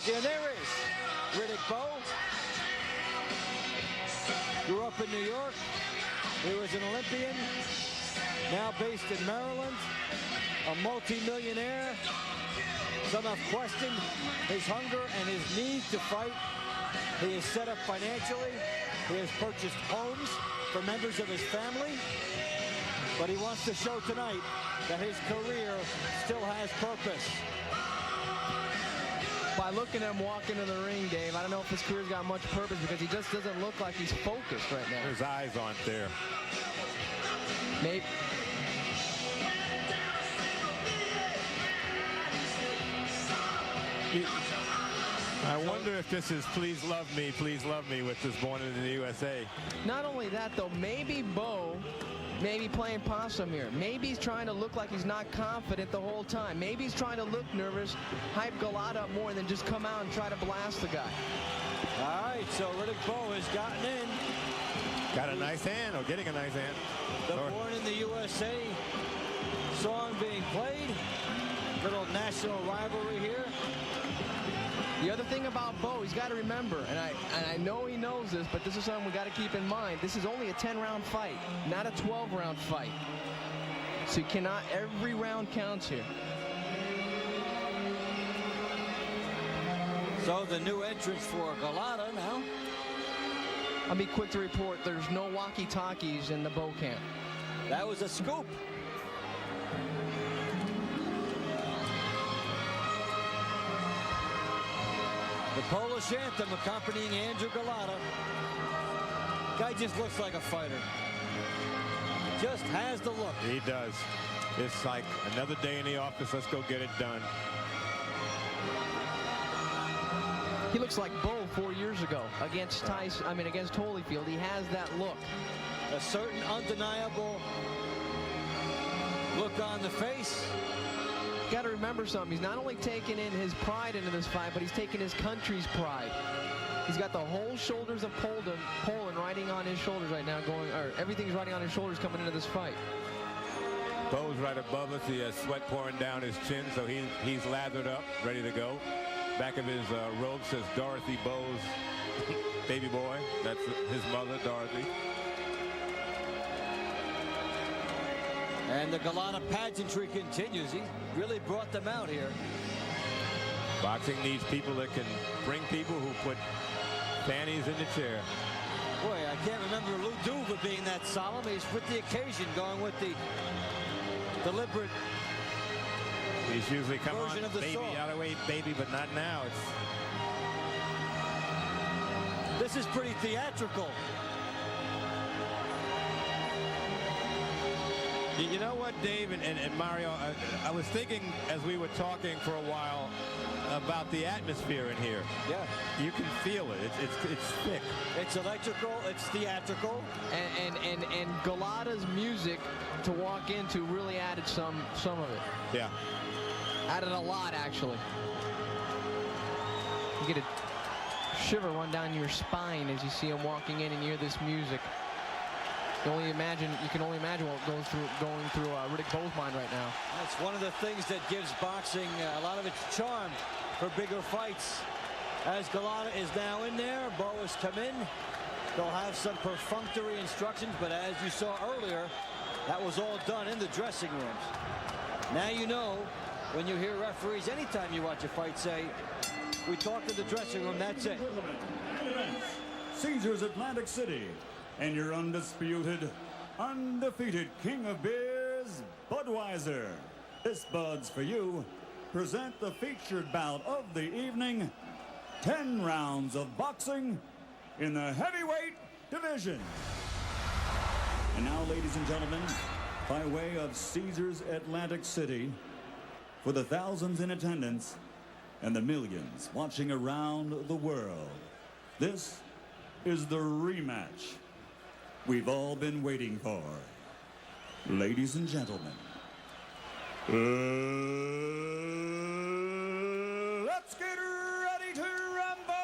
Yeah, there is Riddick Bowe. Grew up in New York. He was an Olympian, now based in Maryland, a multi-millionaire. Some have questioned his hunger and his need to fight. He is set up financially. He has purchased homes for members of his family. But he wants to show tonight that his career still has purpose. By looking at him walk into the ring, Dave, I don't know if his career's got much purpose because he just doesn't look like he's focused right now. His eyes aren't there. Maybe. I wonder if this is please love me with this Born in the USA. Not only that, though, maybe Bowe maybe playing possum here. Maybe he's trying to look like he's not confident the whole time. Maybe he's trying to look nervous, hype Golota up more than just come out and try to blast the guy. All right, so Riddick Bowe has gotten in. Got a nice hand, or getting a nice hand. The Born in the USA song being played. Little national rivalry here. The other thing about Bowe, he's got to remember, and I know he knows this, but this is something we got to keep in mind. This is only a 10-round fight, not a 12-round fight. So you cannot, every round counts here. So the new entrance for Golota now. I'll be quick to report, there's no walkie-talkies in the Bowe camp. That was a scoop. The Polish anthem accompanying Andrew Golota. Guy just looks like a fighter. Just has the look. He does. It's like another day in the office. Let's go get it done. He looks like Bowe 4 years ago against Tyson. I mean, against Holyfield. He has that look. A certain undeniable look on the face. Got to remember something. He's not only taking in his pride into this fight, but he's taking his country's pride. He's got the whole shoulders of Poland riding on his shoulders right now, everything's riding on his shoulders coming into this fight. Bowe's right above us. He has sweat pouring down his chin, so he's lathered up, ready to go. Back of his robe says Dorothy Bowe's baby boy. That's his mother, Dorothy. And the Golota pageantry continues. He really brought them out here. Boxing needs people that can bring people who put panties in the chair. Boy, I can't remember Lou Duva being that solemn. He's with the occasion, going with the deliberate He's usually come on, version of the baby, song. out of the way, baby, but not now. This is pretty theatrical. You know what, Dave and Mario, I was thinking as we were talking for a while about the atmosphere in here. Yeah. You can feel it. It's thick. It's electrical. It's theatrical. And Golota's music to walk into really added some of it. Yeah. Added a lot, actually. You get a shiver run down your spine as you see him walking in and you hear this music. You can only imagine what goes going through Riddick Bowe's mind right now. That's one of the things that gives boxing a lot of its charm for bigger fights. As Golota is now in there, Bowe has come in. They'll have some perfunctory instructions, but as you saw earlier, that was all done in the dressing rooms. Now you know when you hear referees, anytime you watch a fight, say, we talked in the dressing room, that's it. Caesars Atlantic City. And your undisputed, undefeated king of beers, Budweiser. This Bud's for you. Present the featured bout of the evening. 10 rounds of boxing in the heavyweight division. And now, ladies and gentlemen, by way of Caesars Atlantic City, for the thousands in attendance and the millions watching around the world, this is the rematch we've all been waiting for. Ladies and gentlemen, let's get ready to rumble!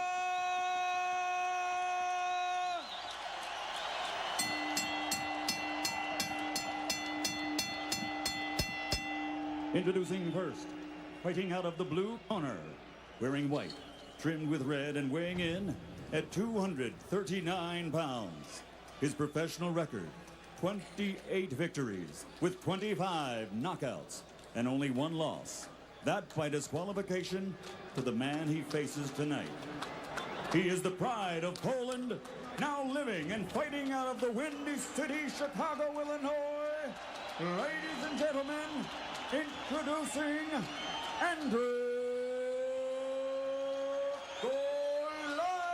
Introducing first, fighting out of the blue corner, wearing white, trimmed with red and weighing in at 239 pounds. His professional record, 28 victories with 25 knockouts and only 1 loss. That by disqualification to the man he faces tonight. He is the pride of Poland, now living and fighting out of the Windy City, Chicago, Illinois. Ladies and gentlemen, introducing Andrew Golota.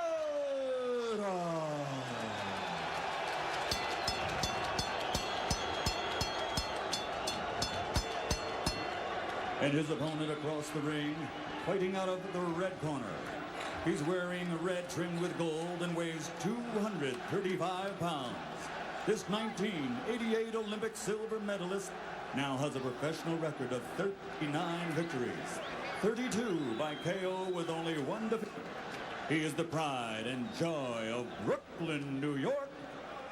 And his opponent across the ring, fighting out of the red corner. He's wearing red trimmed with gold and weighs 235 pounds. This 1988 Olympic silver medalist now has a professional record of 39 victories, 32 by KO with only 1 defeat. He is the pride and joy of Brooklyn, New York,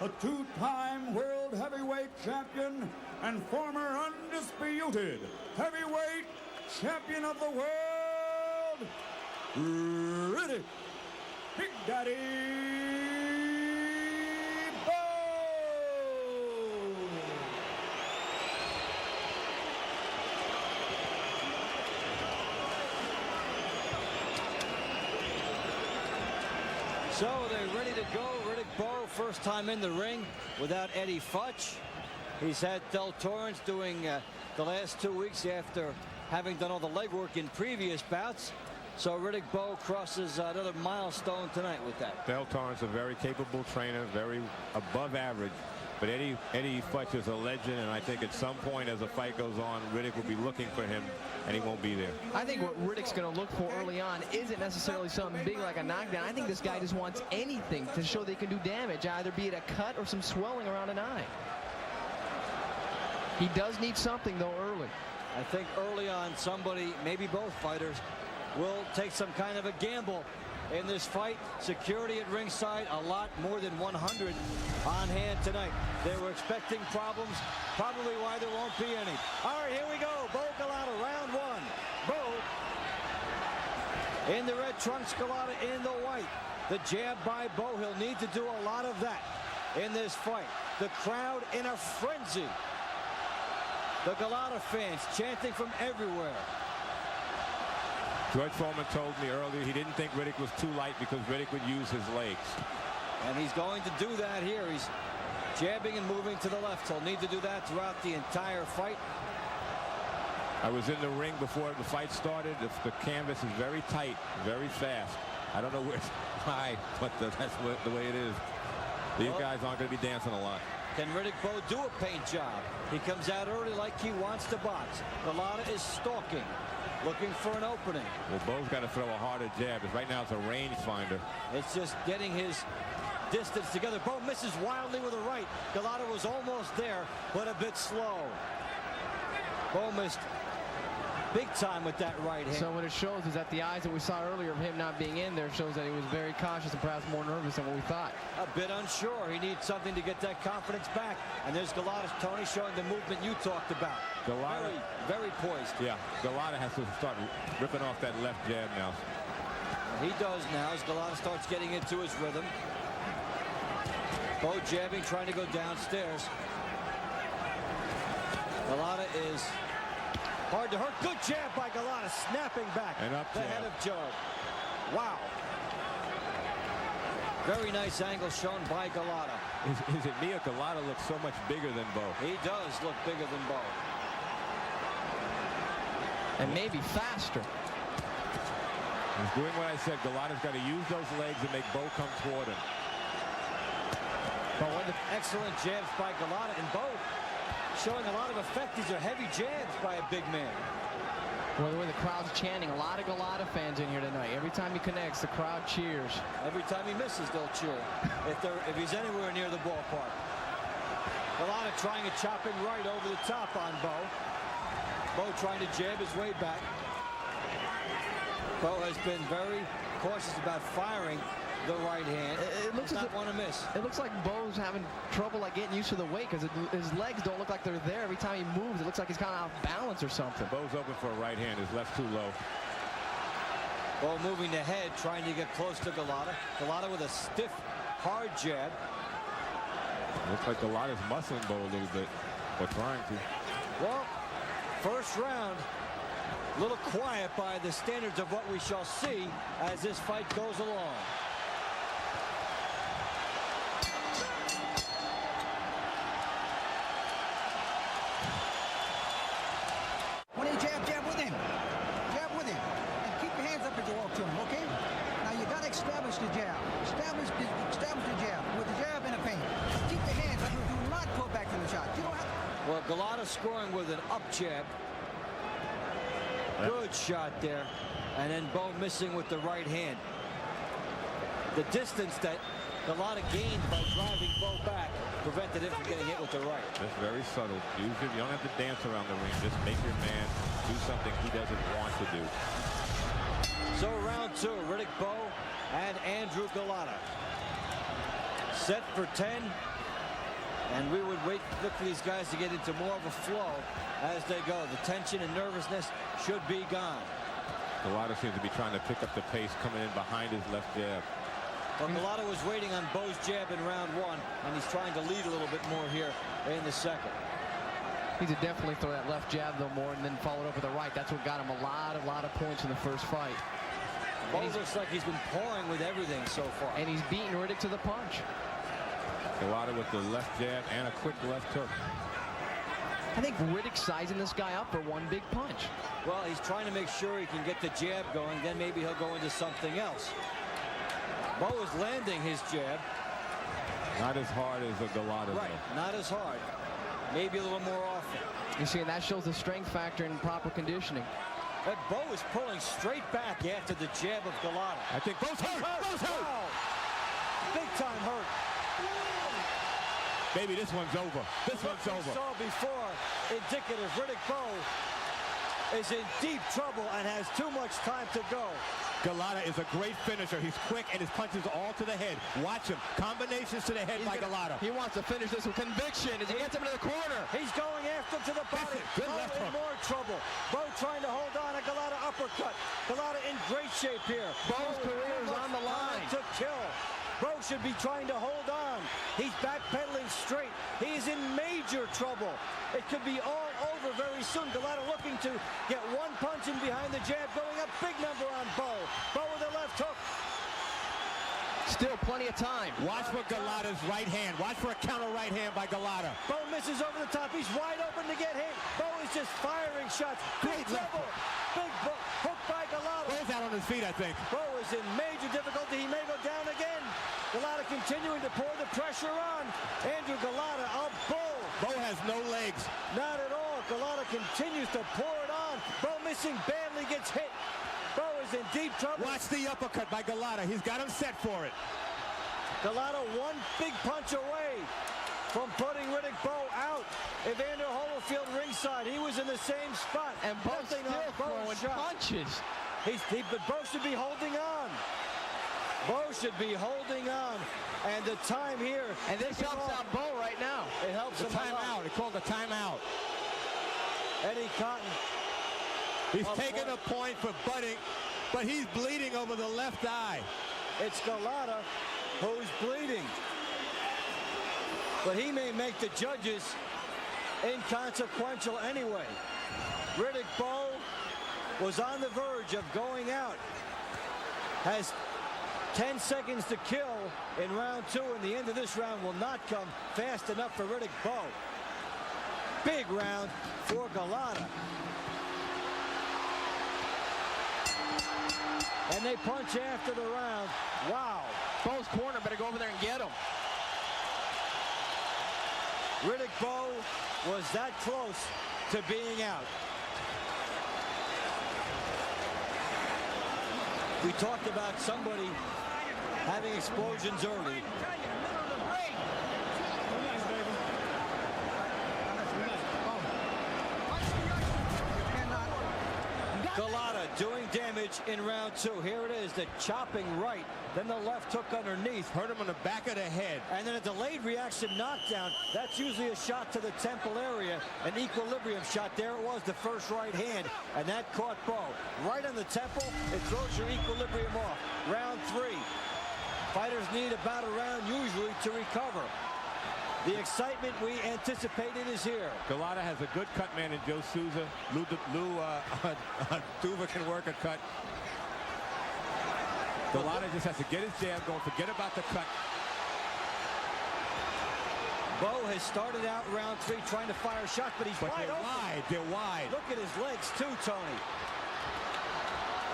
a 2-time world heavyweight champion and former undisputed heavyweight champion of the world, Riddick, Big Daddy Bowe. So they're ready to go. Riddick Bowe, first time in the ring without Eddie Futch. He's had Del Torrance doing the last 2 weeks after having done all the legwork in previous bouts. So Riddick Bowe crosses another milestone tonight with that. Del Torrance, a very capable trainer, very above average. But Eddie Futch is a legend, and I think at some point as the fight goes on, Riddick will be looking for him, and he won't be there. I think what Riddick's going to look for early on isn't necessarily something big like a knockdown. I think this guy just wants anything to show they can do damage, either be it a cut or some swelling around an eye. He does need something, though, early. I think early on somebody, maybe both fighters, will take some kind of a gamble in this fight. Security at ringside, a lot more than 100 on hand tonight. They were expecting problems, probably why there won't be any. All right, here we go. Bowe Golota, round 1. Bowe in the red trunks, Golota in the white. The jab by Bowe. He'll need to do a lot of that in this fight. The crowd in a frenzy. The Golota fans chanting from everywhere. George Foreman told me earlier he didn't think Riddick was too light because Riddick would use his legs. And he's going to do that here. He's jabbing and moving to the left. He'll need to do that throughout the entire fight. I was in the ring before the fight started. The canvas is very tight, very fast. I don't know why, but that's the way it is. These guys aren't going to be dancing a lot. Can Riddick Bowe do a paint job? He comes out early like he wants to box. Golota is stalking, looking for an opening. Well, Bowe's got to throw a harder jab. Right now it's a range finder. It's just getting his distance together. Bowe misses wildly with a right. Golota was almost there, but a bit slow. Bowe missed big time with that right hand. So what it shows is that the eyes that we saw earlier of him not being in there shows that he was very cautious and perhaps more nervous than what we thought. A bit unsure. He needs something to get that confidence back. And there's Golota, Tony, showing the movement you talked about. Golota, very poised. Yeah, Golota has to start ripping off that left jab now. He does now as Golota starts getting into his rhythm. Bowe jabbing, trying to go downstairs. Golota is hard to hurt. Good jab by Golota, snapping back and up the head of Joe. Wow. Very nice angle shown by Golota. Is it me or Golota looks so much bigger than Bowe? He does look bigger than Bowe. And maybe faster. He's doing what I said. Golota's got to use those legs and make Bowe come toward him. But one of the excellent jabs by Golota, and Bowe showing a lot of effect. These are heavy jabs by a big man. Well, the way the crowd's chanting, a lot of Golota fans in here tonight. Every time he connects, the crowd cheers. Every time he misses, they'll cheer. if he's anywhere near the ballpark. Golota trying a chopping right over the top on Bowe. Bowe trying to jab his way back. Bowe has been very cautious about firing the right hand. It looks not want to miss. It looks like Bowe's having trouble getting used to the weight because his legs don't look like they're there. Every time he moves, it looks like he's kind of off balance or something. Bowe's open for a right hand. His left too low. Bowe moving the head, trying to get close to Golota. Golota with a stiff, hard jab. Looks like Golota's muscling Bowe a little bit, or trying to. Well, first round, a little quiet by the standards of what we shall see as this fight goes along. When you jab with him. Jab with him. And keep your hands up as you walk to him, okay? Now you got to establish the jab. Establish the jab with the jab and a feint. Keep your hands up. Do not pull back to the shot. You don't have to. Well, Golota scoring with an up jab. Good shot there. And then Bowe missing with the right hand. The distance that Golota gained by driving Bowe back prevented him from getting hit with the right. That's very subtle. Usually you don't have to dance around the ring. Just make your man do something he doesn't want to do. So round two, Riddick Bowe and Andrew Golota. Set for 10. And we would look for these guys to get into more of a flow as they go. The tension and nervousness should be gone. Golota seems to be trying to pick up the pace coming in behind his left jab. Well, Golota was waiting on Bowe's jab in round one, and he's trying to lead a little bit more here in the second. He could definitely throw that left jab though more, and then followed up with the right. That's what got him a lot of points in the first fight. Bowe looks like he's been pouring with everything so far. And he's beating Riddick to the punch. Golota with the left jab and a quick left hook. I think Riddick's sizing this guy up for one big punch. Well, he's trying to make sure he can get the jab going, then maybe he'll go into something else. Bowe is landing his jab. Not as hard as a Golota. Right, not as hard. Maybe a little more often. You see, and that shows the strength factor and proper conditioning. But Bowe is pulling straight back after the jab of Golota. I think Bowe's hurt. Bowe's hurt. Wow. Big time hurt. Baby, this one's over. This one's over. We saw before, indicative. Riddick Bowe is in deep trouble and has too much time to go. Golota is a great finisher. He's quick and his punches all to the head. Watch him. Combinations to the head by Golota. He wants to finish this with conviction as he gets him to the corner. He's going after him to the body. Good Bowe left in hook. more trouble. Bowe trying to hold on. A Golota uppercut. Golota in great shape here. Bowe's career is on the line. To kill. Bowe should be trying to hold on. He's backpedaling straight. He's in major trouble. It could be all over very soon. Golota looking to get one punch in behind the jab, going up big number on Bowe. Bowe with the left hook. Still plenty of time. Watch for Golota's right hand. Watch for a counter right hand by Golota. Bowe misses over the top. He's wide open to get hit. Bowe is just firing shots. Big trouble. Big hook by Golota. Bowe's out on his feet, I think. Bowe is in major difficulty. He may go down again. Golota continuing to pour the pressure on. Andrew Golota, a bull. Bowe has no legs. Not at all. Golota continues to pour it on. Bowe missing badly, gets hit. Bowe is in deep trouble. Watch the uppercut by Golota. He's got him set for it. Golota one big punch away from putting Riddick Bowe out. Evander Holyfield ringside. He was in the same spot. And Bowe's Nothing still on Bowe's throwing shot. punches. But Bowe should be holding on. Bowe should be holding on. And the time here. And this helps out Bowe right now. It helps The him a lot. timeout. It's called a timeout. Eddie Cotton. He's Up taking front. a point for butting, but he's bleeding over the left eye. It's Golota who's bleeding. But he may make the judges inconsequential anyway. Riddick Bowe was on the verge of going out. Has 10 seconds to kill in round two, and the end of this round will not come fast enough for Riddick Bowe. Big round for Golota. And they punch after the round. Wow. Bowe's corner better go over there and get him. Riddick Bowe was that close to being out. We talked about somebody having explosions early. You Golota doing damage in round 2. Here it is, the chopping right, then the left hook underneath. Hurt him on the back of the head. And then a delayed reaction knockdown. That's usually a shot to the temple area, an equilibrium shot. There it was, the first right hand, and that caught Bowe. Right on the temple, it throws your equilibrium off. Round 3. Fighters need about a round usually to recover. The excitement we anticipated is here. Golota has a good cut man in Joe Souza. Lou Duva can work a cut. Golota just has to get his jab going, forget about the cut. Bowe has started out round 3 trying to fire a shot, but he's wide open. They're wide. Look at his legs too, Tony.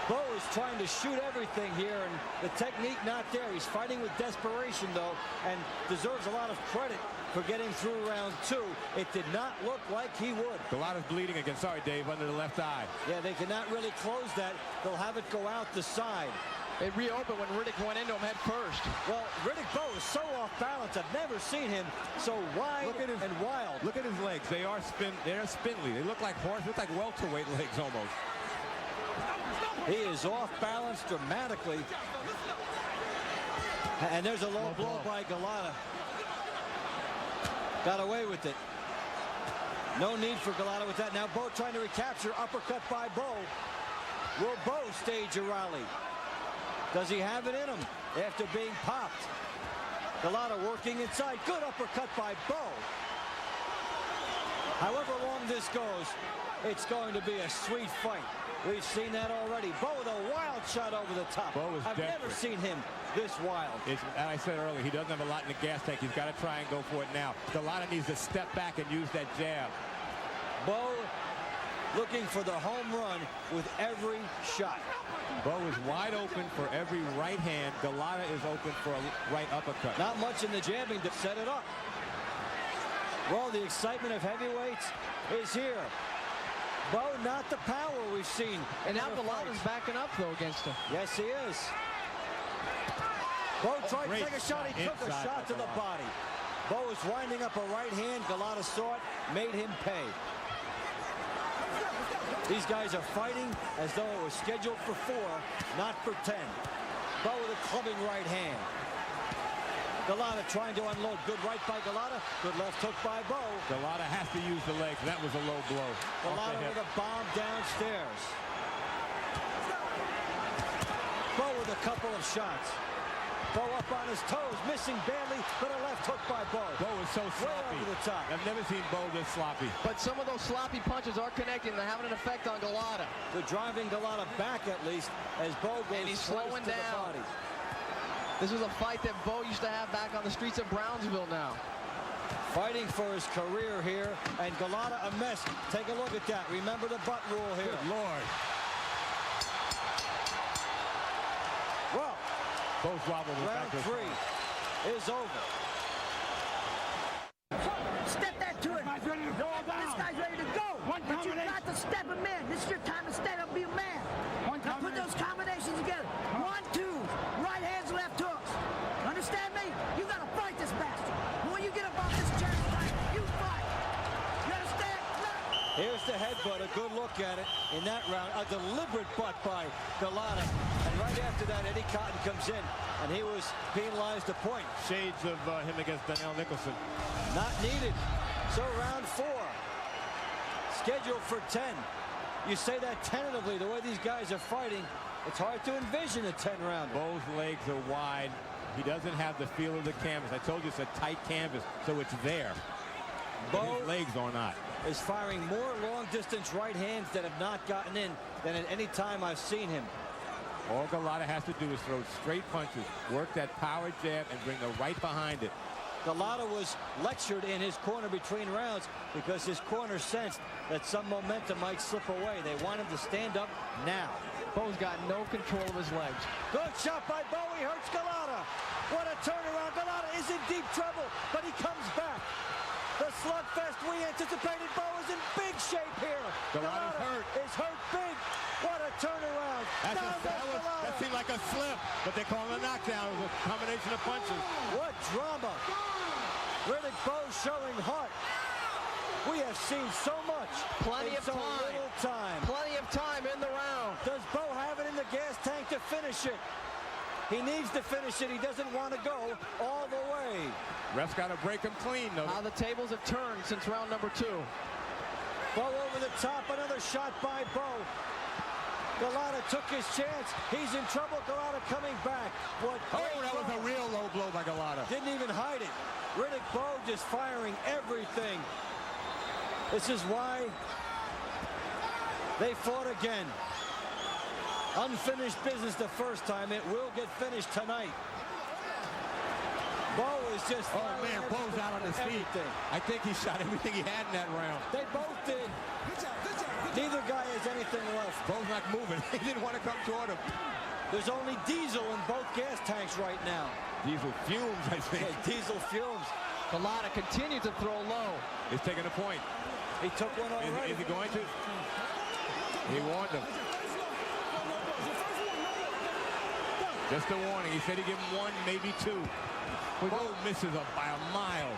Bowe is trying to shoot everything here, and the technique not there. He's fighting with desperation, though, and deserves a lot of credit for getting through round 2. It did not look like he would. Golota's bleeding again. Sorry, Dave, under the left eye. Yeah, they cannot really close that. They'll have it go out the side. It reopened when Riddick went into him head first. Well, Riddick Bowe is so off balance. I've never seen him so wide and wild. Look at his legs. They're spindly. They look like welterweight legs almost. He is off balance dramatically. And there's a low blow by Golota. Got away with it. No need for Golota with that. Now Bowe trying to recapture. Uppercut by Bowe. Will Bowe stage a rally? Does he have it in him after being popped? Golota working inside. Good uppercut by Bowe. However long this goes, it's going to be a sweet fight. We've seen that already. Bowe with a wild shot over the top. I've never seen him this wild. As I said earlier, he doesn't have a lot in the gas tank. He's got to try and go for it now. Golota needs to step back and use that jab. Bowe looking for the home run with every shot. Bowe is wide open for every right hand. Golota is open for a right uppercut. Not much in the jabbing to set it up. Well, the excitement of heavyweights is here. Bowe, not the power we've seen. And now Golota's backing up, though, against him. Yes, he is. Bowe tried to take a shot. He took a shot to the body. Bowe is winding up a right hand. Golota saw it, made him pay. These guys are fighting as though it was scheduled for 4, not for 10. Bowe with a clubbing right hand. Golota trying to unload. Good right by Golota. Good left hook by Bowe. Golota has to use the legs. That was a low blow. Golota with a bomb downstairs. Bowe with a couple of shots. Bowe up on his toes, missing badly, but a left hook by Bowe. Bowe is so sloppy. Way over the top. I've never seen Bowe this sloppy. But some of those sloppy punches are connecting. They're having an effect on Golota. They're driving Golota back, at least, as Bowe goes and he's slowing down. The body. This was a fight that Bowe used to have back on the streets of Brownsville now. Fighting for his career here, and Golota a mess. Take a look at that. Remember the butt rule here. Good Lord. Well, both wobbled. Round 3 is over. Step that to it. This guy's ready to go. But you got to step him in. This is your time to stand up and be a man. Now put those combinations together. 1, 2, right hands, left hooks. Understand me? You got to fight this bastard. When you get up off this chair, you fight. You understand? Here's the headbutt. A good look at it in that round. A deliberate butt by Golota. And right after that, Eddie Cotton comes in, and he was penalized a point. Shades of him against Donnell Nicholson. Not needed. So round 4. Scheduled for 10. You say that tentatively, the way these guys are fighting, it's hard to envision a 10-round. Bowe's legs are wide. He doesn't have the feel of the canvas. I told you it's a tight canvas, so it's there. Bowe his legs are not. Is firing more long-distance right hands that have not gotten in than at any time I've seen him. All Golota has to do is throw straight punches, work that power jab, and bring the right behind it. Golota was lectured in his corner between rounds because his corner sensed that some momentum might slip away. They want him to stand up now. Bowe's got no control of his legs. Good shot by Bowe. He hurts Golota. What a turnaround. Golota is in deep trouble, but he comes back. The slugfest we anticipated. Bowe is in big shape here. Golota's hurt. Is hurt big. What a turnaround. That seemed like a slip, but they call it a knockdown. It was a combination of punches. What drama. Riddick Bowe showing heart. We have seen so much Plenty in of so time. little time. Plenty of time in the round. Does Bowe have it in the gas tank to finish it? He needs to finish it. He doesn't want to go all the way. Ref's got to break him clean, though. How the tables have turned since round number 2. Bowe over the top. Another shot by Bowe. Golota took his chance. He's in trouble. Golota coming back. What? Oh, that was a real low blow by Golota. Didn't even hide it. Riddick Bowe just firing everything. This is why they fought again. Unfinished business the first time. It will get finished tonight. Bowe is just Oh, man, Bowe's out on his feet. everything. I think he shot everything he had in that round. They both did. Neither guy has anything left. Bowe's not moving. He didn't want to come toward him. There's only diesel in both gas tanks right now. Diesel fumes, I think. Yeah, diesel fumes. Golota continues to throw low. He's taking a point. He took one already. Is he going to? He warned him. Just a warning. He said he'd give him 1, maybe 2. Bowe misses up by a mile.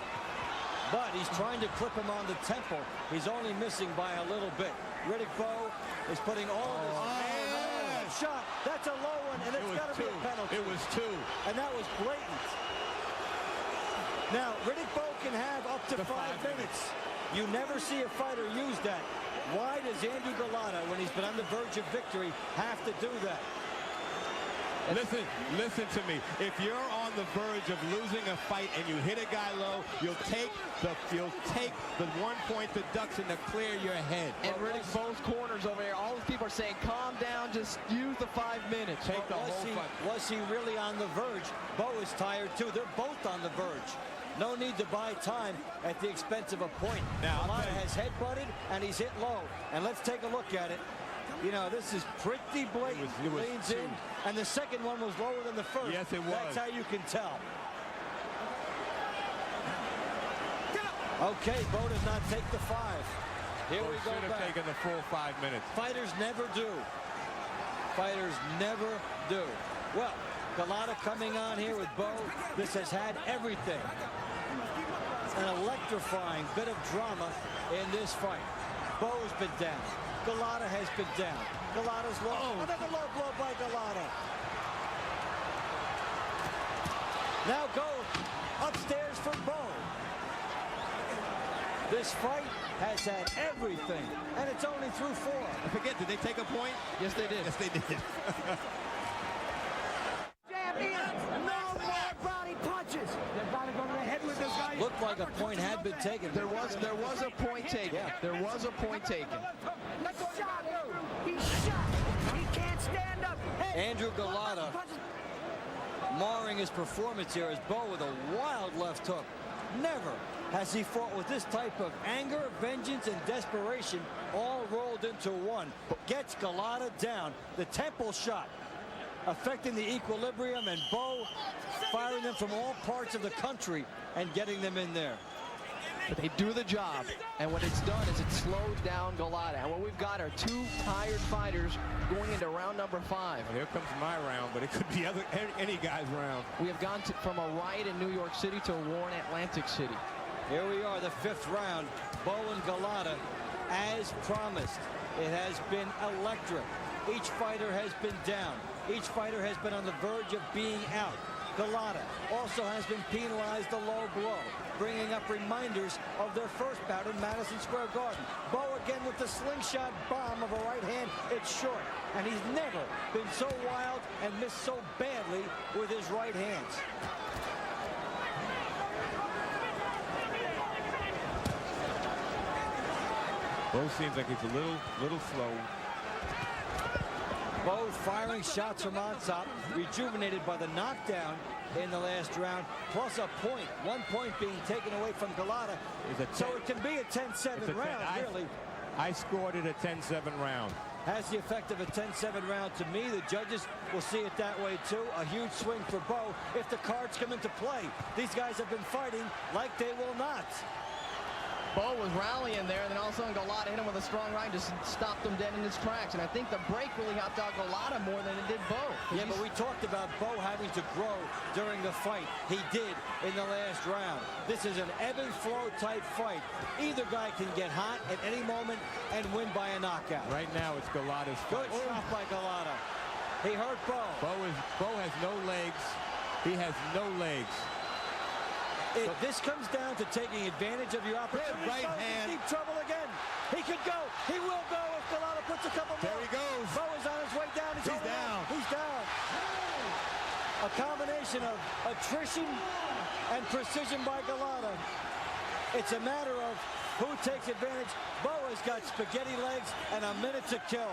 But he's trying to clip him on the temple. He's only missing by a little bit. Riddick Bowe is putting all his shot. That's a low one, and it's got to be a penalty. It was 2. And that was blatant. Now, Riddick Bowe can have up to 5 minutes. You never see a fighter use that. Why does Andrew Golota, when he's been on the verge of victory, have to do that? Listen to me. If you're on the verge of losing a fight and you hit a guy low, you'll take the 1-point deduction to clear your head. And Riddick Bowe's corners over here, all these people are saying, calm down, just use the 5 minutes. Take the whole fight. Was he really on the verge? Bowe is tired too. They're both on the verge. No need to buy time at the expense of a point. Now, Golota has head-butted and he's hit low. And let's take a look at it. You know, this is pretty blatant. It was Leans 2. in, and the second one was lower than the first. Yes, it was. That's how you can tell. Okay, Bowe does not take the 5. Here we go should have back. taken the full 5 minutes. Fighters never do. Fighters never do. Well, Golota coming on here with Bowe. This has had everything. An electrifying bit of drama in this fight. Bowe's been down. Golota has been down. Golota's low. Oh. Another low blow by Golota. Now go upstairs for Bowe. This fight has had everything, and it's only through 4. I forget, did they take a point? Yes, they did. Yes, they did. Jab in. No more body punches. They're about to go to the head with this guy. Looked like a point had been taken. There was a point taken. Yeah. There was a point taken. He's shot. He can't stand up. Hey. Andrew Golota marring his performance here as Bowe with a wild left hook. Never has he fought with this type of anger, vengeance, and desperation all rolled into one. Gets Golota down. The temple shot affecting the equilibrium, and Bowe firing them from all parts of the country and getting them in there. But they do the job, and what it's done is it slowed down Golota. And what we've got are 2 tired fighters going into round number 5. Well, here comes my round, but it could be any guy's round. We have gone from a riot in New York City to a war in Atlantic City. Here we are, the 5th round. Bowe and Golota, as promised. It has been electric. Each fighter has been down. Each fighter has been on the verge of being out. Golota also has been penalized a low blow, bringing up reminders of their first bout in Madison Square Garden. Bowe again with the slingshot bomb of a right hand. It's short, and he's never been so wild and missed so badly with his right hands. Bowe seems like he's a little slow. Bowe firing shots from on top, rejuvenated by the knockdown in the last round, plus a point. 1 point being taken away from Golota. So it can be a 10-7 round, really. I scored it a 10-7 round. Has the effect of a 10-7 round to me. The judges will see it that way, too. A huge swing for Bowe if the cards come into play. These guys have been fighting like they will not. Bowe was rallying there, and then all of a sudden Golota hit him with a strong right and just stopped him dead in his tracks. And I think the break really helped out Golota more than it did Bowe. Yeah, but we talked about Bowe having to grow during the fight. He did in the last round. This is an ebb and flow type fight. Either guy can get hot at any moment and win by a knockout. Right now, it's Golota's Good fight. shot by Golota. He hurt Bowe. Bowe has no legs. He has no legs. This comes down to taking advantage of your opportunity. Right hand. Deep trouble again. He could go. He will go if Golota puts a couple more. There he goes. Bowe is on his way down. He's down. He's down. A combination of attrition and precision by Golota. It's a matter of who takes advantage. Bowe has got spaghetti legs and a minute to kill.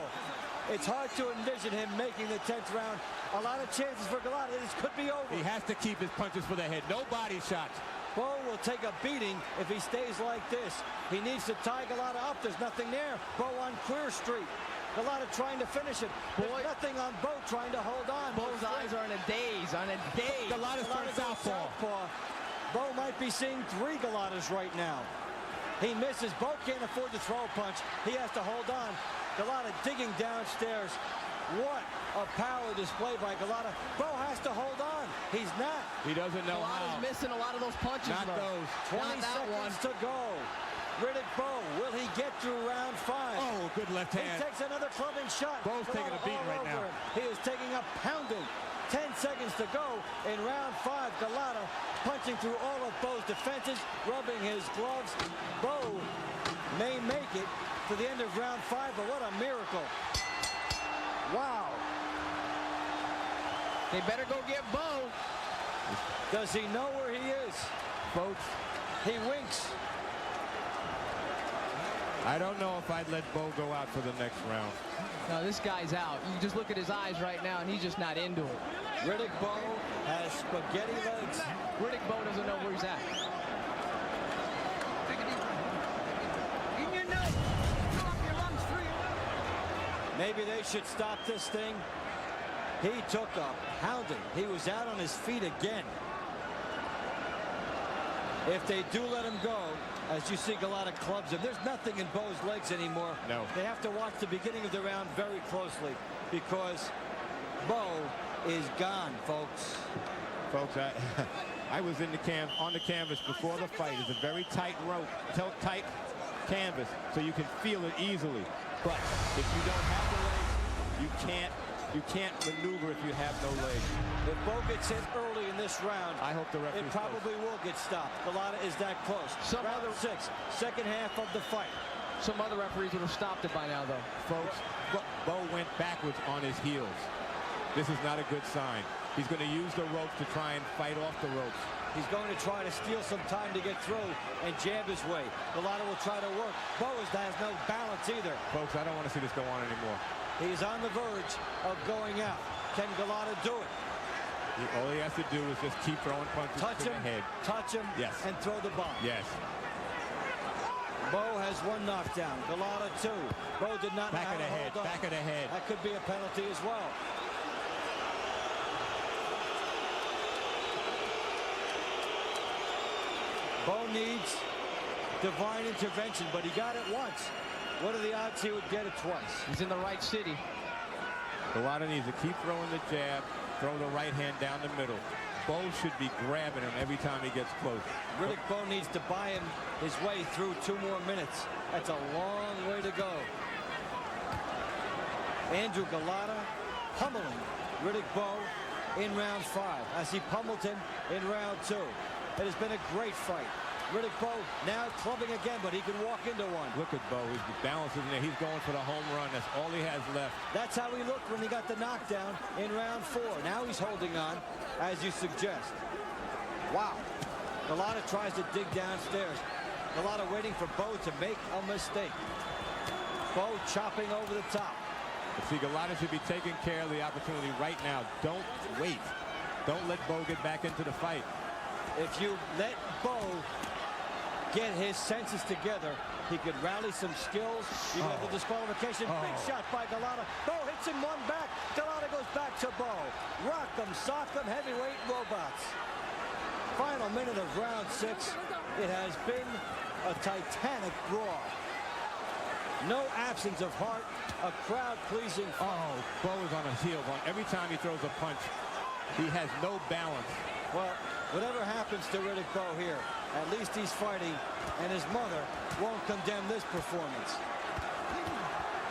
It's hard to envision him making the 10th round. A lot of chances for Golota. This could be over. He has to keep his punches for the head. No body shots. Bowe will take a beating if he stays like this. He needs to tie Golota up. There's nothing there. Bowe on Queer Street. Golota trying to finish it. There's nothing on Bowe trying to hold on. Bowe's eyes are in a daze, Golota's turned southpaw. Bowe might be seeing 3 Golotas right now. He misses. Bowe can't afford to throw a punch. He has to hold on. Golota digging downstairs. What a power display by Golota. Bowe has to hold on. He's not. He doesn't know Golota's how. missing a lot of those punches. Not those. 20 seconds to go. Riddick Bowe, will he get through round 5? Oh, good left He hand. takes another clubbing shot. Bowe's taking a beat all right now. over him. He is taking a pounding. 10 seconds to go in round 5. Golota punching through all of Bowe's defenses, rubbing his gloves. Bowe may make it to the end of round 5, but what a miracle. Wow. They better go get Bowe. Does he know where he is? Folks, He winks. I don't know if I'd let Bowe go out for the next round. No, this guy's out. You just look at his eyes right now, and he's just not into it. Riddick Bowe has spaghetti legs. Riddick Bowe doesn't know where he's at. Take a deep breath. In your nose. Fill up your lungs through your nose. Maybe they should stop this thing. He took a pounding. He was out on his feet again. If they do let him go, as you see Golota clubs him, there's nothing in Bowe's legs anymore. No. They have to watch the beginning of the round very closely because Bowe is gone, folks. Folks, I was in the on the canvas before the fight. It's a very tight rope, tight canvas, so you can feel it easily. But if you don't have the legs, you can't maneuver if you have no legs. If Bowe gets hit early in this round, I hope the referee it probably will get stopped. Golota is that close. Round 6, second half of the fight. Some other referees would have stopped it by now, though. Folks, Bowe went backwards on his heels. This is not a good sign. He's going to use the ropes to try and fight off the ropes. He's going to try to steal some time to get through and jab his way. Golota will try to work. Bowe has no balance either. Folks, I don't want to see this go on anymore. He's on the verge of going out. Can Golota do it? All he has to do is just keep throwing punches Touch to him, the head. touch him, Yes. and throw the bomb. Yes. Bowe has 1 knockdown. Golota 2. Bowe did not know Back how of the to head, hold on. back of the head. That could be a penalty as well. Bowe needs divine intervention, but he got it once. What are the odds he would get it twice? He's in the right city. Golota needs to keep throwing the jab, throw the right hand down the middle. Bowe should be grabbing him every time he gets close. Riddick Bowe needs to buy him his way through 2 more minutes. That's a long way to go. Andrew Golota pummeling Riddick Bowe in round 5 as he pummeled him in round 2. It has been a great fight. Riddick Bowe now clubbing again, but he can walk into one. Look at Bowe. He's balancing there. He's going for the home run. That's all he has left. That's how he looked when he got the knockdown in round 4. Now he's holding on, as you suggest. Wow. Golota tries to dig downstairs. Golota waiting for Bowe to make a mistake. Bowe chopping over the top. But see, Golota should be taking care of the opportunity right now. Don't wait. Don't let Bowe get back into the fight. If you let Bowe get his senses together, he could rally some skills. You have the disqualification. Big shot by Golota. Bowe hits him 1 back. Golota goes back to Bowe. Rock them, sock them, heavyweight robots. Final minute of round 6. It has been a titanic brawl. No absence of heart, a crowd-pleasing. Oh, Bowe is on his heels. Every time he throws a punch, he has no balance. Well, whatever happens to Riddick Bowe here, at least he's fighting, and his mother won't condemn this performance.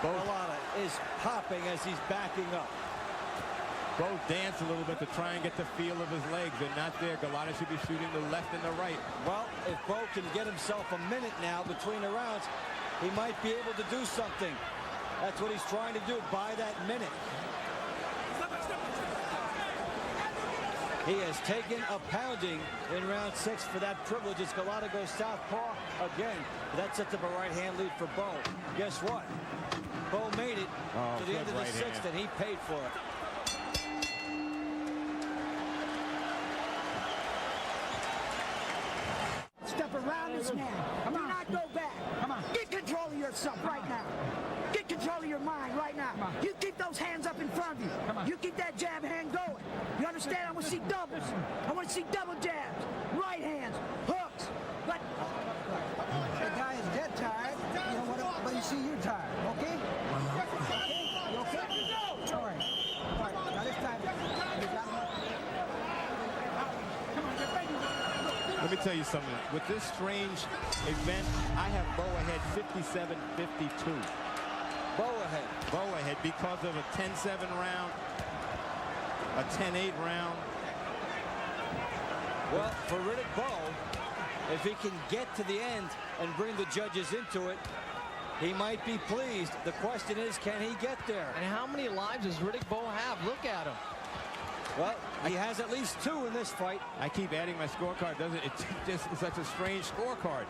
Golota is popping as he's backing up. Bowe danced a little bit to try and get the feel of his legs. They're not there. Golota should be shooting the left and the right. Well, if Bowe can get himself a minute now between the rounds, he might be able to do something. That's what he's trying to do, buy that minute. He has taken a pounding in round 6 for that privilege as Golota goes southpaw again. That sets up a right-hand lead for Bowe. Guess what? Bowe made it to the end of the 6th, and he paid for it. Step around this man. Do not go back. Come on. Get control of yourself right now. Get control of your mind right now. You keep those hands up in front of you. You keep that jab hand going. You understand? I want to see doubles. I want to see double jabs. Right hands. Hooks. But The guy is dead tired. You know what? But you see, you're tired. Okay? You okay? All right. All right. Now this time, you got him. Let me tell you something. With this strange event, I have Bowe ahead 57-52. Bowe ahead. Bowe ahead because of a 10-7 round, a 10-8 round. Well, for Riddick Bowe, if he can get to the end and bring the judges into it, he might be pleased. The question is, can he get there? And how many lives does Riddick Bowe have? Look at him. Well, he has at least 2 in this fight. I keep adding my scorecard, doesn't it? It's just such a strange scorecard.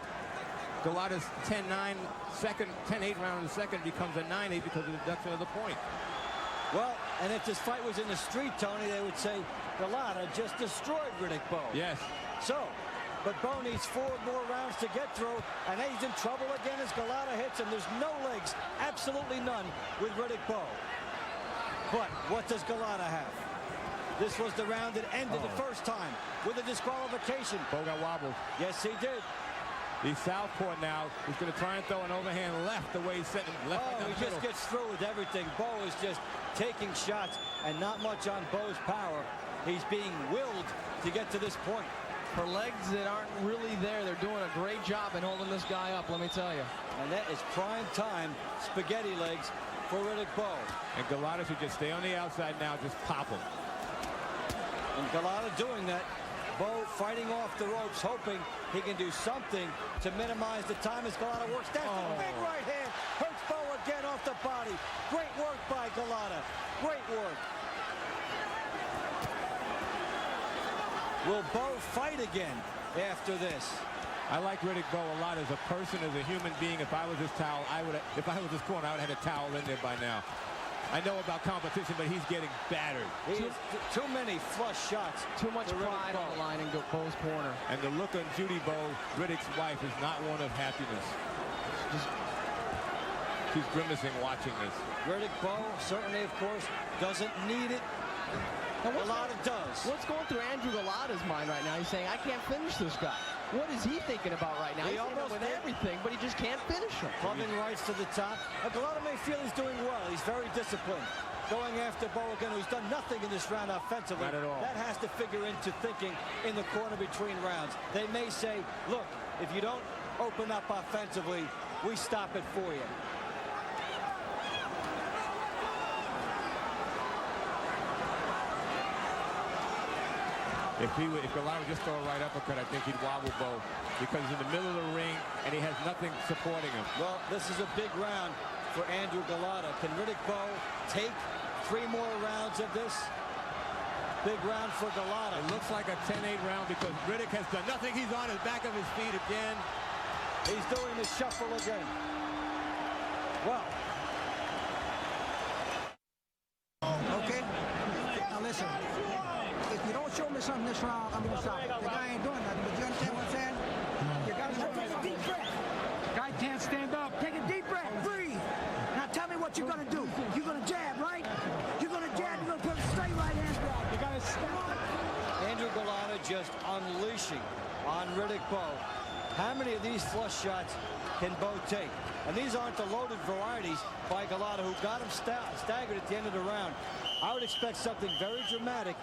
Golota's 10-9 second, 10-8 round in the second becomes a 9-8 because of the deduction of the point. Well, and if this fight was in the street, Tony, they would say Golota just destroyed Riddick Bowe. Yes. So, but Bowe needs 4 more rounds to get through, and he's in trouble again as Golota hits him. There's no legs, absolutely none, with Riddick Bowe. But what does Golota have? This was the round that ended the first time with a disqualification. Bowe got wobbled. Yes, he did. He's southpaw now. He's going to try and throw an overhand left the way he's sitting left. Oh, he just gets through with everything. Bowe is just taking shots and not much on Bowe's power. He's being willed to get to this point. For legs that aren't really there, they're doing a great job in holding this guy up, let me tell you. And that is prime time spaghetti legs for Riddick Bowe. And Golota should just stay on the outside now, just pop him. And Golota doing that. Bowe fighting off the ropes, hoping he can do something to minimize the time as Golota works down. Big right hand hurts Bowe again off the body. Great work by Golota. Great work. Will Bowe fight again after this? I like Riddick Bowe a lot as a person, as a human being. If I was his towel, if I was his corner, I would have had a towel in there by now. I know about competition, but he's getting battered. Too many flush shots. Too much pride on the line in Bowe's corner. And the look on Judy Bowe, Riddick's wife, is not one of happiness. She's grimacing watching this. Riddick Bowe certainly, of course, doesn't need it. Golota does. What's going through Andrew Golota's mind right now? He's saying, I can't finish this guy. What is he thinking about right now? He's almost with everything, but he just can't finish him. Clubbing rights to the top. Golota may feel he's doing well. He's very disciplined. Going after Bowe again, who's done nothing in this round offensively. Not at all. That has to figure into thinking in the corner between rounds. They may say, look, if you don't open up offensively, we stop it for you. If Golota would just throw a right uppercut, I think he'd wobble Bowe because he's in the middle of the ring and he has nothing supporting him. Well, this is a big round for Andrew Golota. Can Riddick Bowe take 3 more rounds of this? Big round for Golota. It looks like a 10-8 round because Riddick has done nothing. He's on his back of his feet again. He's doing the shuffle again. Well. Okay? Now listen. If you don't show me something this round, I'm going to stop. The guy ain't doing nothing, but you understand what I'm saying? You got to take a deep breath. Guy can't stand up. Take a deep breath. Breathe. Now tell me what you're going to do. You're going to jab, right? You're going to jab. You're going to put a straight right hand down. You got to stop. Andrew Golota just unleashing on Riddick Bowe. How many of these flush shots can Bowe take? And these aren't the loaded varieties by Golota, who got him staggered at the end of the round. I would expect something very dramatic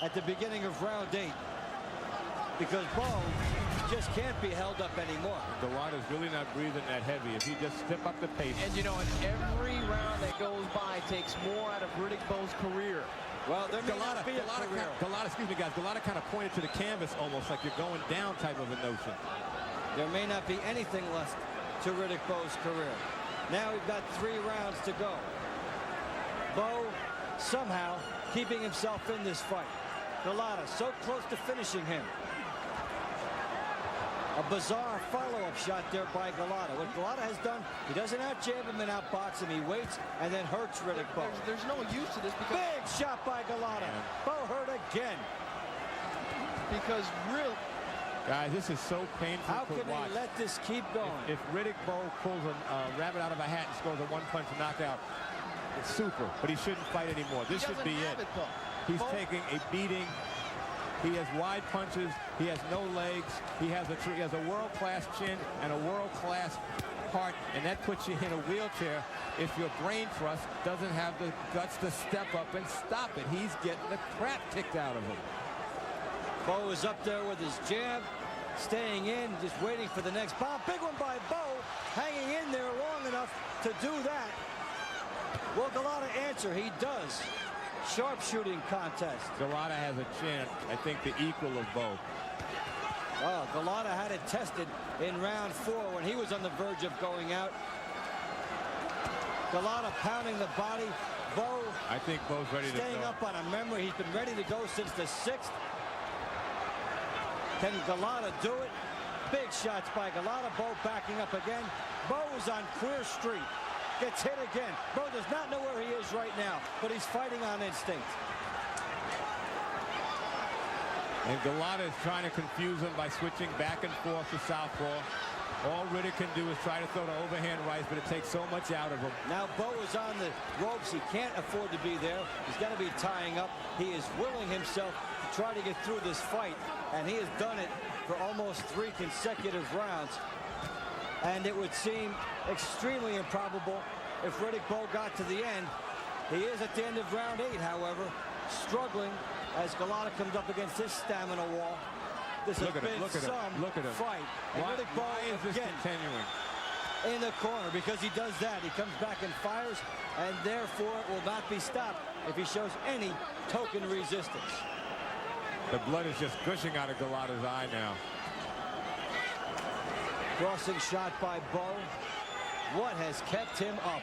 at the beginning of round 8, because Bowe just can't be held up anymore. Golota's really not breathing that heavy. If he just step up the pace. And, you know, and every round that goes by takes more out of Riddick Bowe's career. Well, there may not be a career. Golota, excuse me, guys. Golota kind of pointed to the canvas almost like you're going down type of a notion. There may not be anything left to Riddick Bowe's career. Now we've got 3 rounds to go. Bowe somehow keeping himself in this fight. Golota so close to finishing him. A bizarre follow-up shot there by Golota. What Golota has done, he doesn't out-jab him and out-box him. He waits and then hurts Riddick Bowe. There's no use to this because... Big shot by Golota. Bowe hurt again. Because real... Guys, this is so painful How to can watch. he let this keep going? If Riddick Bowe pulls a rabbit out of a hat and scores a one-punch knockout, it's super. But he shouldn't fight anymore. This should be it. He's taking a beating. He has wide punches. He has no legs. He has a world-class chin and a world-class heart, and that puts you in a wheelchair if your brain trust doesn't have the guts to step up and stop it. He's getting the crap kicked out of him. Bowe is up there with his jab, staying in, just waiting for the next bomb. Big one by Bowe, hanging in there long enough to do that. Will Golota answer? He does. Sharpshooting contest. Golota has a chance, I think, the equal of Bowe. Oh, Golota had it tested in round 4 when he was on the verge of going out. Golota pounding the body. Bowe, I think Bowe's ready to go. Staying up on a memory. He's been ready to go since the 6th. Can Golota do it? Big shots by Golota. Bowe backing up again. Bowe is on Queer Street. Gets hit again. Bowe does not know where he is right now, but he's fighting on instinct. And Golota is trying to confuse him by switching back and forth to southpaw. All Riddick can do is try to throw the overhand rights, but it takes so much out of him. Now Bowe is on the ropes. He can't afford to be there. He's got to be tying up. He is willing himself to try to get through this fight, and he has done it for almost 3 consecutive rounds. And it would seem extremely improbable if Riddick Bowe got to the end. He is at the end of round 8, however, struggling as Golota comes up against his stamina wall. This has been some fight. And Riddick Bowe is this continuing? In the corner, because he does that. He comes back and fires, and therefore it will not be stopped if he shows any token resistance. The blood is just gushing out of Golota's eye now. Crossing shot by Bowe. What has kept him up?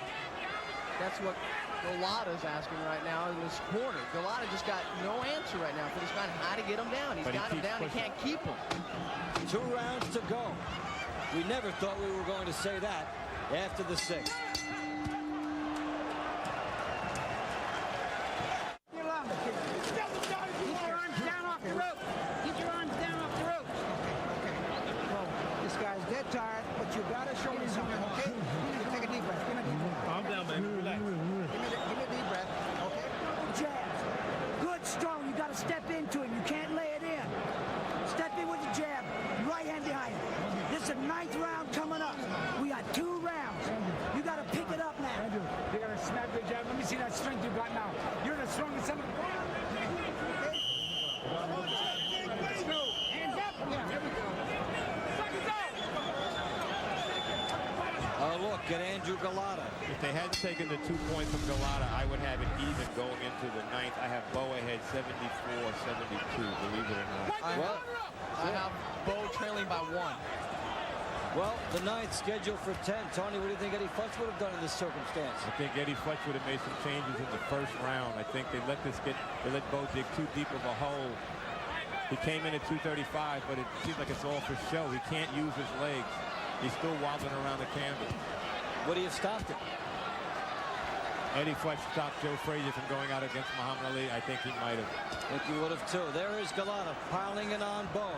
That's what Golota's asking right now in this corner. Golota just got no answer right now for this man how to get him down. He's got him down. He can't keep him. 2 rounds to go. We never thought we were going to say that after the 6th. Tired, but you gotta show me something, okay? You need to take a deep breath. Give me a deep breath. Calm down, baby. Relax. Give me a deep breath, okay? Jabs. Good, strong. You got to step into it. You can't lay it in. Step in with the jab. Right hand behind it. This is the 9th round coming up. We got 2 rounds. You got to pick it up now. You got to snap your jab. Let me see that strength you got now. You're the strongest son of a... Let's go. Hands up. Yeah, there we go. Oh, look at Andrew Golota. If they hadn't taken the 2 points from Golota, I would have it even going into the 9th. I have Bowe ahead 74-72, believe it or not. I have Bowe trailing by 1. Well, the 9th scheduled for 10. Tony, what do you think Eddie Futch would have done in this circumstance? I think Eddie Futch would have made some changes in the 1st round. I think they let Bowe dig too deep of a hole. He came in at 235, but it seems like it's all for show. He can't use his legs. He's still wobbling around the canvas. Would he have stopped it? Eddie Futch stopped Joe Frazier from going out against Muhammad Ali. I think he might have. I think he would have too. There is Golota piling it on Bowe.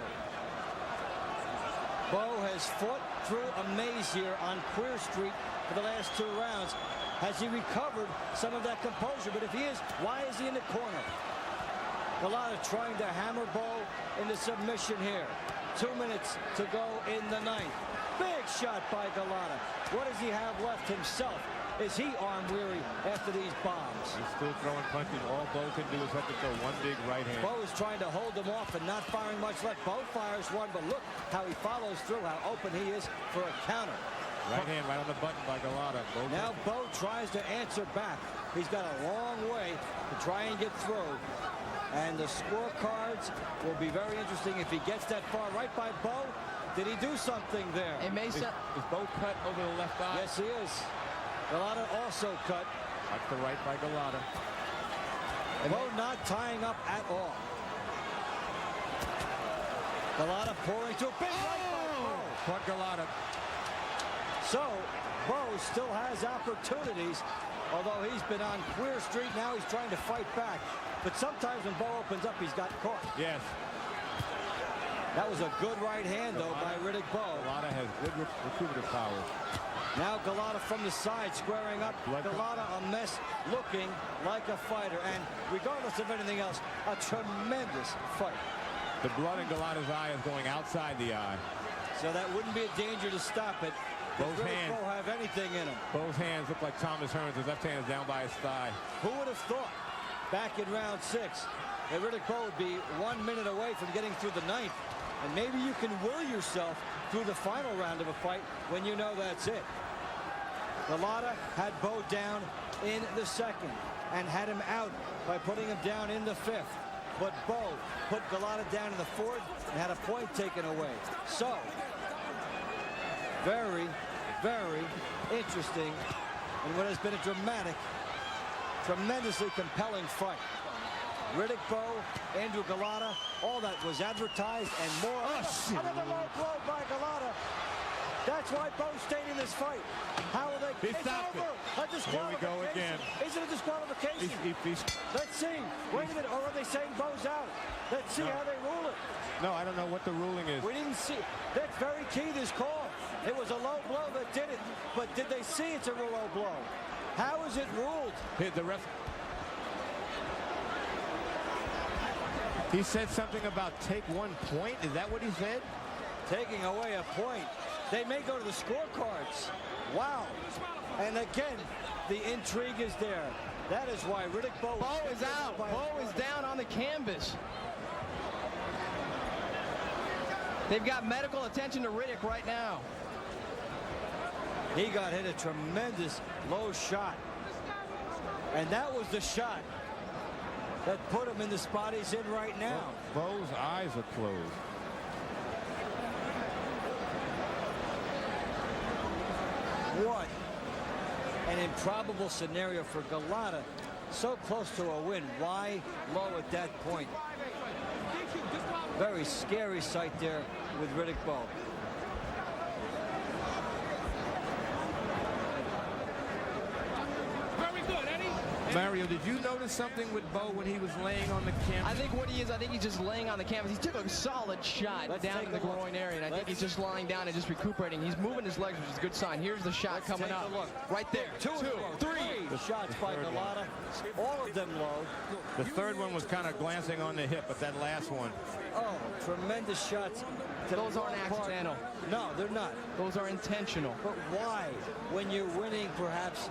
Bowe has fought through a maze here on Queer Street for the last 2 rounds. Has he recovered some of that composure? But if he is, why is he in the corner? Golota trying to hammer Bowe into submission here. 2 minutes to go in the ninth. Big shot by Golota. What does he have left himself? Is he arm weary after these bombs? He's still throwing punches. All Bowe can do is have to throw one big right hand. Bowe is trying to hold him off and not firing much left. Bowe fires one, but look how he follows through, how open he is for a counter. Right hand right on the button by Golota. Now Bowe tries to answer back. He's got a long way to try and get through. And the scorecards will be very interesting if he gets that far. Right by Bowe. Did he do something there? It may Is Bowe cut over the left eye? Yes, he is. Golota also cut. That's the right by Golota. Bowe not tying up at all. Golota pouring to a big right by Bowe. Caught Golota. So, Bowe still has opportunities, although he's been on Queer Street. Now he's trying to fight back. But sometimes when Bowe opens up, he's got caught. Yes. That was a good right hand, though, by Riddick Bowe. Golota has good recuperative power. Now Golota from the side, squaring up. Golota a mess, looking like a fighter. And regardless of anything else, a tremendous fight. The blood in Golota's eye is going outside the eye. So that wouldn't be a danger to stop it. Does Riddick Bowe have anything in him? Both hands look like Thomas Hearns. His left hand is down by his thigh. Who would have thought back in round 6 that Riddick Bowe would be 1 minute away from getting through the ninth? And maybe you can will yourself through the final round of a fight when you know that's it. Golota had Bowe down in the second and had him out by putting him down in the fifth. But Bowe put Golota down in the fourth and had a point taken away. So, very, very interesting in what has been a dramatic, tremendously compelling fight. Riddick Bowe, Andrew Golota, all that was advertised and more. Another low blow by Golota. That's why Bowe stayed in this fight. How will they? He stopped over. it. A disqualification. Here we go again. Is it a disqualification? He's Let's see. Wait a minute. Or are they saying Bowe's out? Let's see how they rule it. No, I don't know what the ruling is. We didn't see. That's very key, this call. It was a low blow that did it. But did they see it's a low blow? How is it ruled? The ref. He said something about take 1 point. Is that what he said? Taking away a point. They may go to the scorecards. Wow. And again, the intrigue is there. That is why Riddick Bowe is out. Bowe is down on the canvas. They've got medical attention to Riddick right now. He got hit a tremendous low shot. And that was the shot that put him in the spot he's in right now. Bowe's eyes are closed. What an improbable scenario for Golota. So close to a win. Why low at that point? Very scary sight there with Riddick Bowe. Very good, Eddie. Mario, did you notice something with Bowe when he was laying on the canvas? I think what he is, I think he's just laying on the canvas. He took a solid shot down to the groin area, and I think he's just lying down and just recuperating. He's moving his legs, which is a good sign. Here's the shot coming up. Right there. Two, three. The shots by Golota, all of them low. The third one was kind of glancing on the hip, but that last one. Oh, tremendous shots. Those aren't accidental. No, they're not. Those are intentional. But why? When you're winning, perhaps,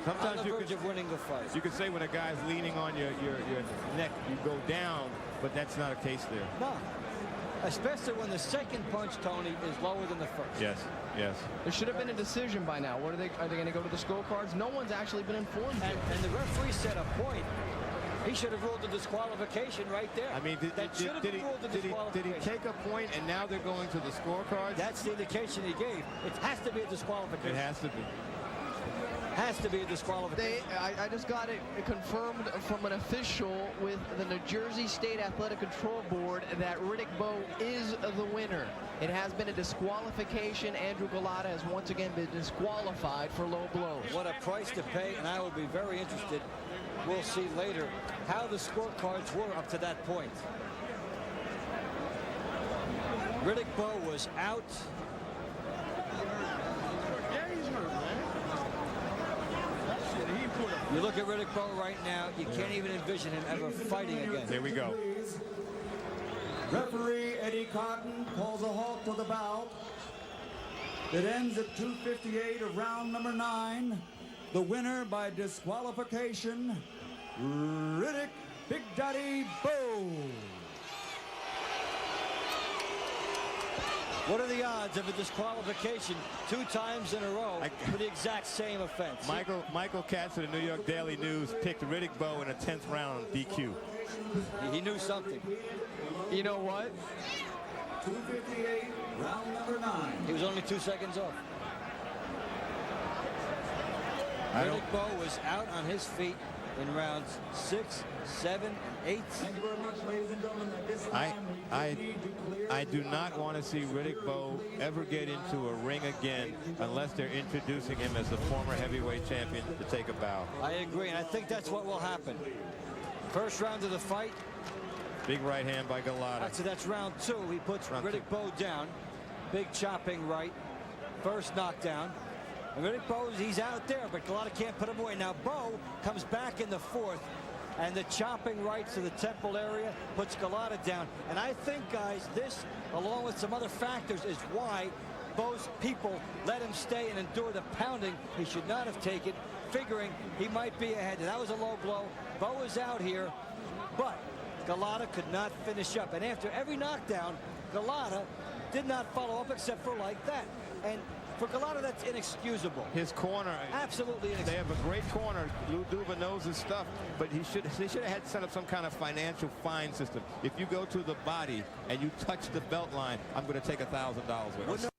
sometimes on the verge of winning the fight. You could say when a guy's leaning on your neck, you go down, but that's not a case there. No. Especially when the second punch, Tony, is lower than the first. Yes, yes. There should have been a decision by now. What are they going to go to the scorecards? No one's actually been informed yet. And the referee set a point. He should have ruled the disqualification right there. I mean, did he take a point and now they're going to the scorecards? That's the indication he gave. It has to be a disqualification. It has to be. Has to be a disqualification. I just got it confirmed from an official with the New Jersey State Athletic Control Board that Riddick Bowe is the winner. It has been a disqualification. Andrew Golota has once again been disqualified for low blows. What a price to pay, and I will be very interested. We'll see later how the scorecards were up to that point. Riddick Bowe was out. You look at Riddick Bowe right now, you can't even envision him ever fighting again. There we go. Referee Eddie Cotton calls a halt to the bout. It ends at 2:58 of round number 9. The winner by disqualification, Riddick Big Daddy Bowe. What are the odds of a disqualification 2 times in a row for the exact same offense? Michael Katz of the New York Daily News picked Riddick Bowe in a 10th round DQ. He knew something. You know what? 2:58, round number 9. He was only 2 seconds off. Riddick Bowe was out on his feet in rounds 6, 7, 8. Thank you very much, ladies and gentlemen. At this time, I do not want to see Riddick Bowe ever get into a ring again unless they're introducing him as the former heavyweight champion to take a bow. I agree, and I think that's what will happen. First round of the fight. Big right hand by Golota. So that's round 2. He puts Riddick Bowe down. Big chopping right. First knockdown. And Riddick Bowe, he's out there, but Golota can't put him away. Now Bowe comes back in the 4th, and the chopping right to the temple area puts Golota down. And I think, guys, this, along with some other factors, is why Bowe's people let him stay and endure the pounding he should not have taken, figuring he might be ahead. And that was a low blow. Bowe is out here, but Golota could not finish up. And after every knockdown, Golota did not follow up except for like that. And for Golota, that's inexcusable. His corner, absolutely inexcusable. They have a great corner. Lou Duva knows his stuff, but they should have had set up some kind of financial fine system. If you go to the body and you touch the belt line, I'm going to take $1,000 away.